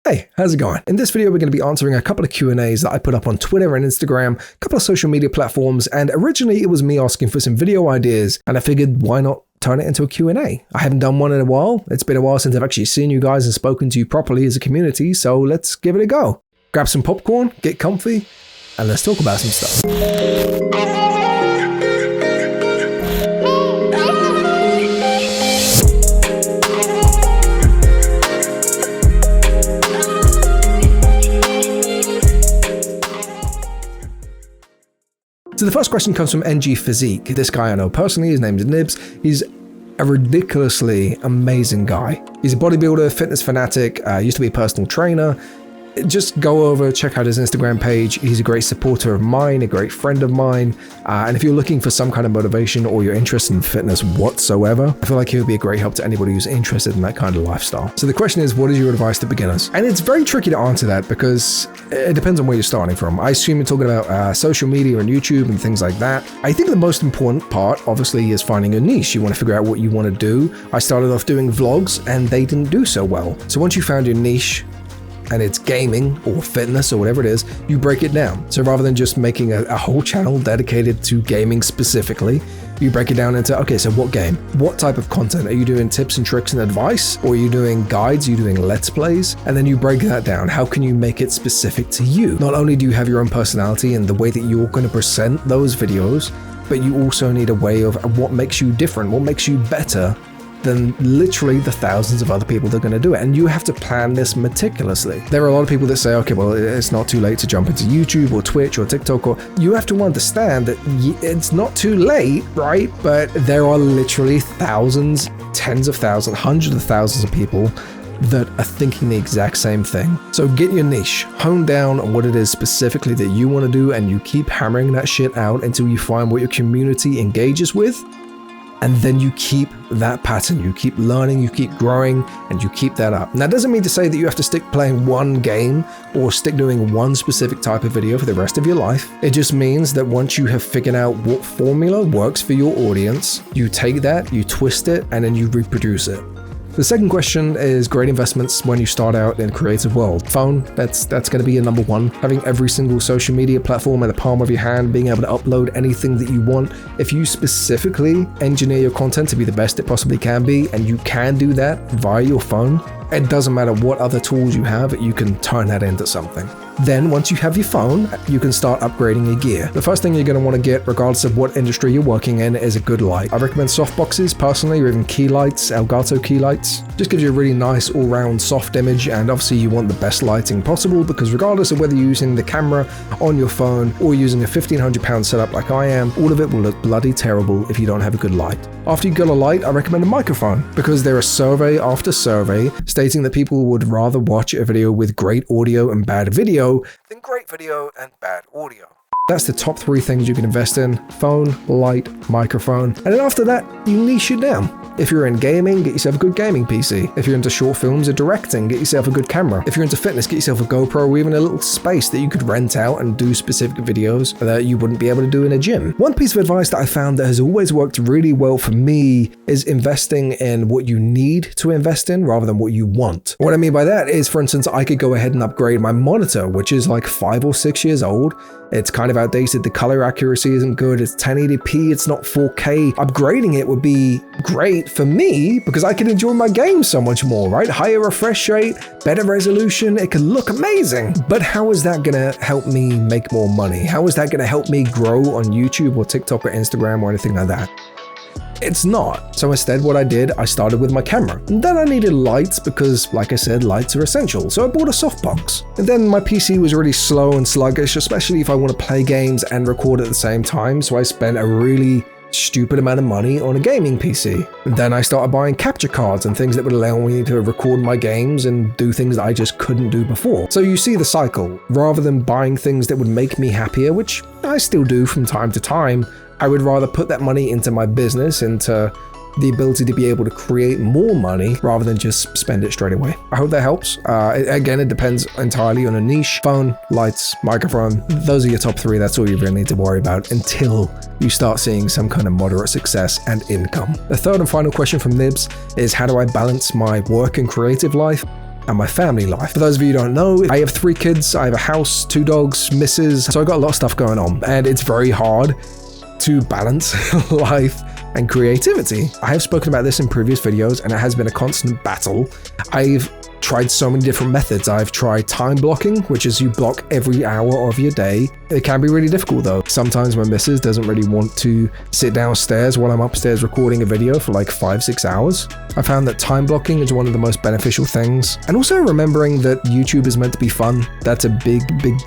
Hey, how's it going? In this video, we're going to be answering a couple of Q&As that I put up on Twitter and Instagram, a couple of social media platforms, and originally it was me asking for some video ideas, and I figured why not turn it into a Q&A. I haven't done one in a while. It's been a while since I've actually seen you guys and spoken to you properly as a community, so let's give it a go. Grab some popcorn, get comfy, and let's talk about some stuff. So the first question comes from NG Physique. This guy I know personally, his name is Nibs. He's a ridiculously amazing guy. He's a bodybuilder, fitness fanatic, used to be a personal trainer. Just go over, check out his Instagram page. He's a great supporter of mine, a great friend of mine. And if you're looking for some kind of motivation or you're interested in fitness whatsoever, I feel like he would be a great help to anybody who's interested in that kind of lifestyle. So the question is, what is your advice to beginners? And it's very tricky to answer that because it depends on where you're starting from. I assume you're talking about social media and YouTube and things like that. I think the most important part, obviously, is finding a niche. You want to figure out what you want to do. I started off doing vlogs and they didn't do so well. So once you found your niche, and it's gaming or fitness or whatever it is, you break it down. So rather than just making a whole channel dedicated to gaming specifically, you break it down into, okay, so what game? What type of content? Are you doing tips and tricks and advice? Or are you doing guides? Are you doing let's plays? And then you break that down. How can you make it specific to you? Not only do you have your own personality and the way that you're going to present those videos, but you also need a way of what makes you different, what makes you better than literally the thousands of other people that are going to do it. And you have to plan this meticulously. There are a lot of people that say, okay, well, it's not too late to jump into YouTube or Twitch or TikTok, or you have to understand that it's not too late, right? But there are literally thousands, tens of thousands, hundreds of thousands of people that are thinking the exact same thing. So get your niche, hone down on what it is specifically that you want to do, and you keep hammering that shit out until you find what your community engages with. And then you keep that pattern, you keep learning, you keep growing, and you keep that up. And that doesn't mean to say that you have to stick playing one game or stick doing one specific type of video for the rest of your life. It just means that once you have figured out what formula works for your audience, you take that, you twist it, and then you reproduce it. The second question is great investments when you start out in the creative world. Phone, that's going to be your number one. Having every single social media platform in the palm of your hand, being able to upload anything that you want. If you specifically engineer your content to be the best it possibly can be, and you can do that via your phone, it doesn't matter what other tools you have, you can turn that into something. Then once you have your phone, you can start upgrading your gear. The first thing you're going to want to get, regardless of what industry you're working in, is a good light. I recommend softboxes personally, or even key lights, Elgato key lights. Just gives you a really nice all-round soft image, and obviously you want the best lighting possible, because regardless of whether you're using the camera on your phone or using a £1,500 setup like I am, all of it will look bloody terrible if you don't have a good light. After you got a light, I recommend a microphone, because there are survey after survey stating that people would rather watch a video with great audio and bad video than great video and bad audio. That's the top three things you can invest in: phone, light, microphone. And then after that, you niche it down. If you're in gaming, get yourself a good gaming PC. If you're into short films or directing, get yourself a good camera. If you're into fitness, get yourself a GoPro or even a little space that you could rent out and do specific videos that you wouldn't be able to do in a gym. One piece of advice that I found that has always worked really well for me is investing in what you need to invest in rather than what you want. What I mean by that is, for instance, I could go ahead and upgrade my monitor, which is like 5 or 6 years old. It's kind of outdated. The color accuracy isn't good. It's 1080p. It's not 4K. Upgrading it would be great for me because I can enjoy my game so much more, right? Higher refresh rate, better resolution. It can look amazing. But how is that going to help me make more money? How is that going to help me grow on YouTube or TikTok or Instagram or anything like that? It's not. So instead, what I did, I started with my camera. And then I needed lights because, like I said, lights are essential. So I bought a softbox. And then my PC was really slow and sluggish, especially if I want to play games and record at the same time. So I spent a really stupid amount of money on a gaming PC. And then I started buying capture cards and things that would allow me to record my games and do things that I just couldn't do before. So you see the cycle. Rather than buying things that would make me happier, which I still do from time to time, I would rather put that money into my business, into the ability to be able to create more money rather than just spend it straight away. I hope that helps. Again, it depends entirely on a niche. Phone, lights, microphone, those are your top three. That's all you really need to worry about until you start seeing some kind of moderate success and income. The third and final question from Nibs is, how do I balance my work and creative life? and my family life. For those of you who don't know, I have 3 kids, I have a house, 2 dogs, missus, so I got a lot of stuff going on, and it's very hard to balance life and creativity. I have spoken about this in previous videos, and it has been a constant battle. I've tried so many different methods. I've tried time blocking, which is you block every hour of your day. It can be really difficult though. Sometimes my missus doesn't really want to sit downstairs while I'm upstairs recording a video for like 5-6 hours. I found that time blocking is one of the most beneficial things. And also remembering that YouTube is meant to be fun. That's a big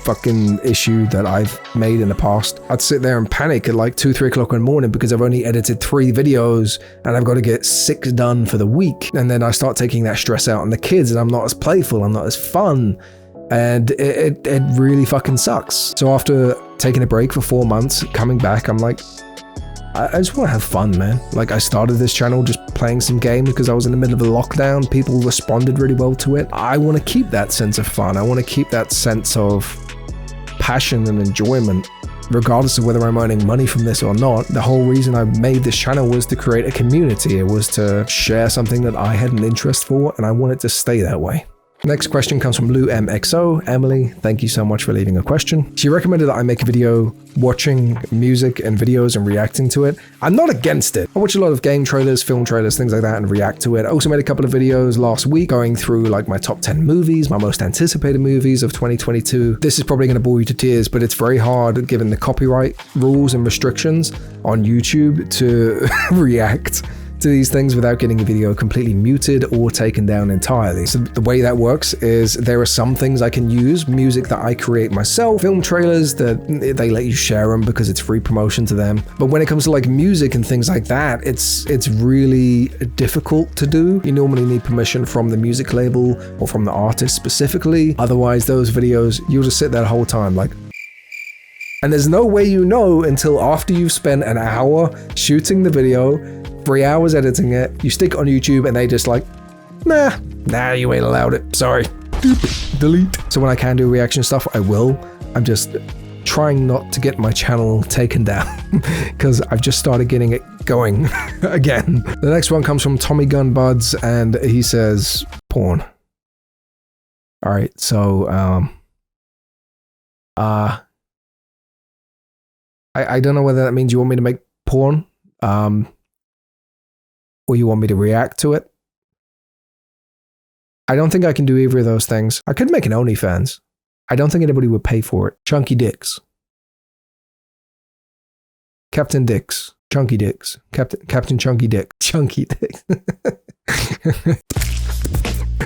fucking issue that I've made in the past. I'd sit there and panic at like 2-3 o'clock in the morning because I've only edited 3 videos and I've got to get 6 done for the week. And then I start taking that stress out on the kids, and I'm not as playful, I'm not as fun, and it really fucking sucks. So after taking a break for 4 months, coming back, I'm like, I just want to have fun, man. Like, I started this channel just playing some game because I was in the middle of a lockdown. People responded really well to it. I want to keep that sense of fun. I want to keep that sense of passion and enjoyment, regardless of whether I'm earning money from this or not. The whole reason I made this channel was to create a community. It was to share something that I had an interest for, and I want it to stay that way. Next question comes from Lou MXO. Emily, thank you so much for leaving a question. She recommended that I make a video watching music and videos and reacting to it. I'm not against it. I watch a lot of game trailers, film trailers, things like that, and react to it. I also made a couple of videos last week going through like my top 10 movies, my most anticipated movies of 2022. This is probably going to bore you to tears, but it's very hard given the copyright rules and restrictions on YouTube to react to these things without getting a video completely muted or taken down entirely. So the way that works is there are some things I can use, music that I create myself, film trailers that they let you share them because it's free promotion to them. But when it comes to like music and things like that, it's really difficult to do. You normally need permission from the music label or from the artist specifically. Otherwise, those videos, you'll just sit there the whole time like, and there's no way you know until after you've spent an hour shooting the video, 3 hours editing it, you stick it on YouTube and they just like, nah, you ain't allowed it. Sorry. Delete. So when I can do reaction stuff, I will. I'm just trying not to get my channel taken down because I've just started getting it going again. The next one comes from Tommy Gun Buds, and he says, porn. All right, so, I don't know whether that means you want me to make porn, or you want me to react to it. I don't think I can do either of those things. I could make an OnlyFans. I don't think anybody would pay for it. Chunky dicks. Captain Dicks. Chunky dicks. Captain Chunky Dick. Chunky dicks.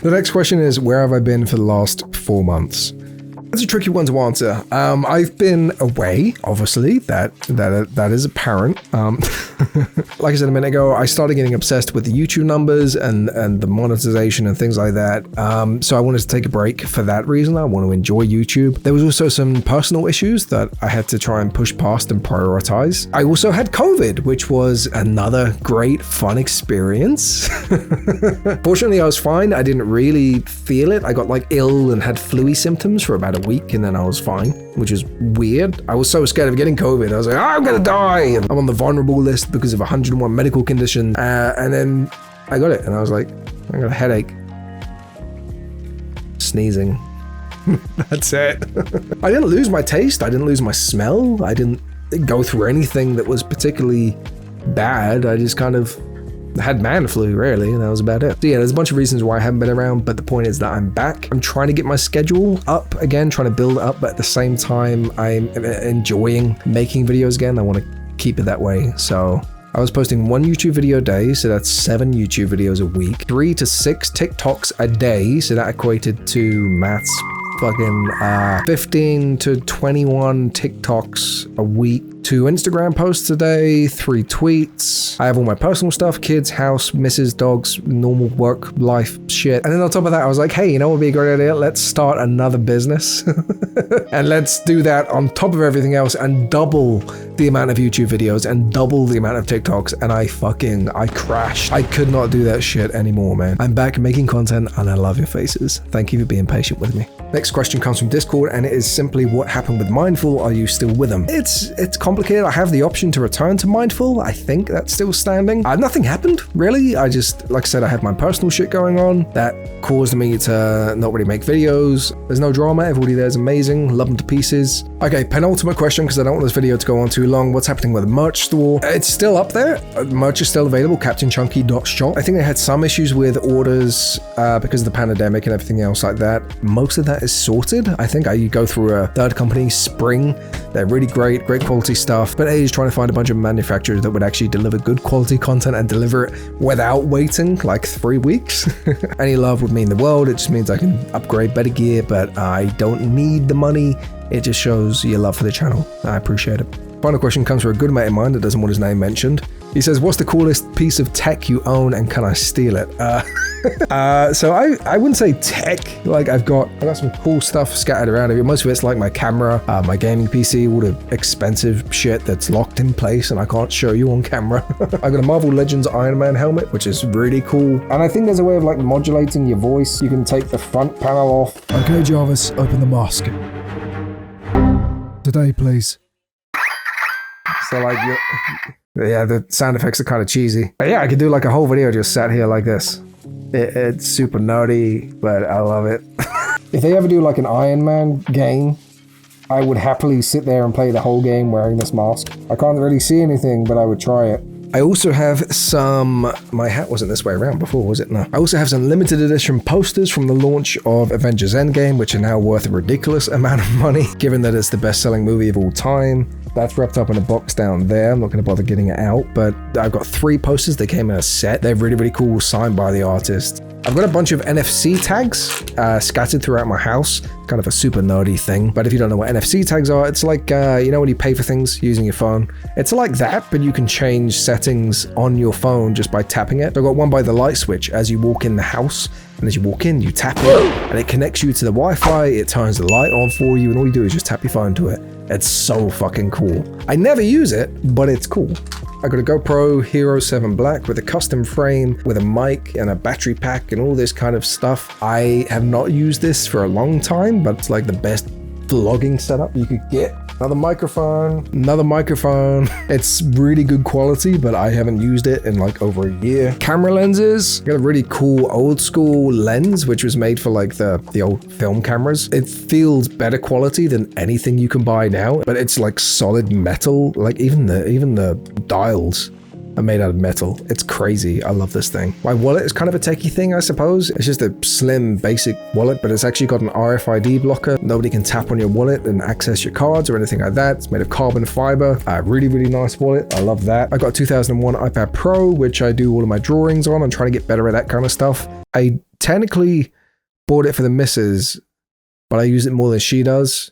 The next question is, where have I been for the last 4 months? That's a tricky one to answer. I've been away, obviously, that is apparent. Like I said a minute ago, I started getting obsessed with the YouTube numbers and the monetization and things like that. So I wanted to take a break for that reason. I want to enjoy YouTube. There was also some personal issues that I had to try and push past and prioritize. I also had COVID, which was another great fun experience. Fortunately, I was fine. I didn't really feel it. I got like ill and had flu-y symptoms for about a week, and then I was fine, which is weird. I was so scared of getting COVID. I was like, I'm gonna die. I'm on the vulnerable list because of 101 medical conditions. And then I got it, and I was like, I got a headache. Sneezing. That's it. I didn't lose my taste. I didn't lose my smell. I didn't go through anything that was particularly bad. I just kind of had man flu, really, and that was about it. So yeah, there's a bunch of reasons why I haven't been around, but the point is that I'm back. I'm trying to get my schedule up again, trying to build it up, but at the same time, I'm enjoying making videos again. I want to keep it that way. So I was posting 1 YouTube video a day, so that's 7 YouTube videos a week, 3 to 6 TikToks a day, so that equated to maths, fucking 15 to 21 TikToks a week, 2 Instagram posts a day, 3 tweets. I have all my personal stuff, kids, house, missus, dogs, normal work, life, shit. And then on top of that, I was like, hey, you know what would be a great idea? Let's start another business. And let's do that on top of everything else and double the amount of YouTube videos and double the amount of TikToks. And I crashed. I could not do that shit anymore, man. I'm back making content and I love your faces. Thank you for being patient with me. Next question comes from Discord, and it is simply, what happened with Mindful? Are you still with them? It's complicated. I have the option to return to Mindful. I think that's still standing. Nothing happened, really. I just, like I said, I have my personal shit going on that caused me to not really make videos. There's no drama. Everybody there is amazing. Love them to pieces. Okay, penultimate question, because I don't want this video to go on too long. What's happening with the merch store? It's still up there. Merch is still available. CaptainChunky.shop. I think they had some issues with orders because of the pandemic and everything else like that. Most of that is sorted. I think I go through a third company, Spring. They're really great quality stuff. But A is trying to find a bunch of manufacturers that would actually deliver good quality content and deliver it without waiting like 3 weeks. Any love would mean the world. It just means I can upgrade better gear, but I don't need the money. It just shows your love for the channel. I appreciate it. Final question comes from a good mate of mine that doesn't want his name mentioned. He says, what's the coolest piece of tech you own and can I steal it? So I wouldn't say tech. Like I got some cool stuff scattered around here. Most of it's like my camera, my gaming PC, all the expensive shit that's locked in place and I can't show you on camera. I got a Marvel Legends Iron Man helmet, which is really cool. And I think there's a way of like modulating your voice. You can take the front panel off. Okay, Jarvis, open the mask. Today, please. So like, yeah, the sound effects are kind of cheesy. But yeah, I could do like a whole video just sat here like this. It's super nerdy, but I love it. If they ever do like an Iron Man game, I would happily sit there and play the whole game wearing this mask. I can't really see anything, but I would try it. I also have some, my hat wasn't this way around before, was it? No. I also have some limited edition posters from the launch of Avengers Endgame, which are now worth a ridiculous amount of money, given that it's the best-selling movie of all time. That's wrapped up in a box down there. I'm not going to bother getting it out, but I've got 3 posters. They came in a set. They're really, really cool, signed by the artist. I've got a bunch of NFC tags scattered throughout my house, kind of a super nerdy thing. But if you don't know what NFC tags are, it's like, you know when you pay for things using your phone? It's like that, but you can change settings on your phone just by tapping it. So I've got one by the light switch as you walk in the house. And as you walk in, you tap it, and it connects you to the Wi-Fi, it turns the light on for you, and all you do is just tap your phone to it. It's so fucking cool. I never use it, but it's cool. I got a GoPro Hero 7 Black with a custom frame, with a mic and a battery pack and all this kind of stuff. I have not used this for a long time, but it's like the best vlogging setup you could get. Another microphone. It's really good quality, but I haven't used it in like over a year. Camera lenses. Got a really cool old school lens, which was made for like the old film cameras. It feels better quality than anything you can buy now, but it's like solid metal. Like even the dials are made out of metal. It's crazy. I love this thing. My wallet is kind of a techie thing, I suppose. It's just a slim, basic wallet, but it's actually got an RFID blocker. Nobody can tap on your wallet and access your cards or anything like that. It's made of carbon fiber. Really, really nice wallet. I love that. I got a 2001 iPad Pro, which I do all of my drawings on. I'm trying to get better at that kind of stuff. I technically bought it for the missus, but I use it more than she does.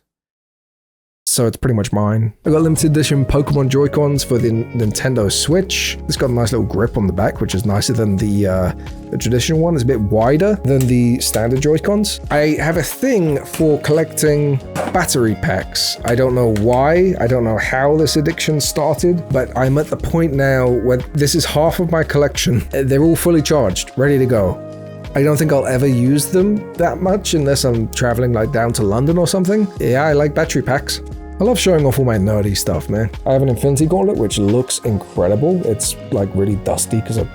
So it's pretty much mine. I got limited edition Pokemon Joy-Cons for the Nintendo Switch. It's got a nice little grip on the back, which is nicer than the traditional one. It's a bit wider than the standard Joy-Cons. I have a thing for collecting battery packs. I don't know why. I don't know how this addiction started, but I'm at the point now where this is half of my collection. They're all fully charged, ready to go. I don't think I'll ever use them that much unless I'm traveling like down to London or something. Yeah, I like battery packs. I love showing off all my nerdy stuff, man. I have an Infinity Gauntlet, which looks incredible. It's like really dusty because I've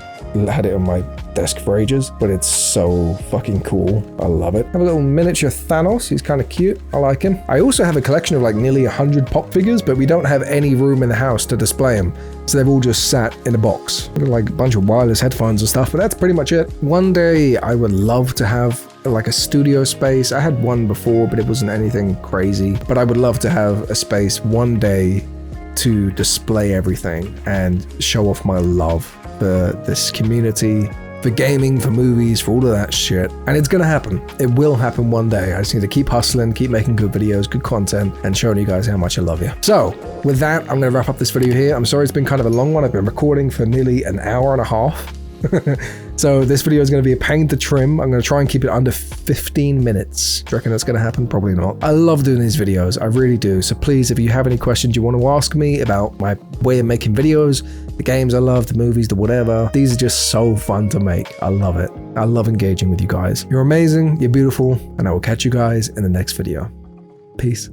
had it on my desk for ages, but it's so fucking cool. I love it. I have a little miniature Thanos. He's kind of cute. I like him. I also have a collection of like nearly 100 pop figures, but we don't have any room in the house to display them. So they've all just sat in a box. I've got like a bunch of wireless headphones and stuff, but that's pretty much it. One day I would love to have like a studio space. I had one before, but it wasn't anything crazy. But I would love to have a space one day to display everything and show off my love for this community, for gaming, for movies, for all of that shit. And it's gonna happen. It will happen one day. I just need to keep hustling, keep making good videos, good content, and showing you guys how much I love you. So with that, I'm gonna wrap up this video here. I'm sorry it's been kind of a long one. I've been recording for nearly an hour and a half. So this video is going to be a pain to trim. I'm going to try and keep it under 15 minutes. Do you reckon that's going to happen? Probably not. I love doing these videos. I really do. So please, if you have any questions you want to ask me about my way of making videos, the games I love, the movies, the whatever, these are just so fun to make. I love it. I love engaging with you guys. You're amazing. You're beautiful. And I will catch you guys in the next video. Peace.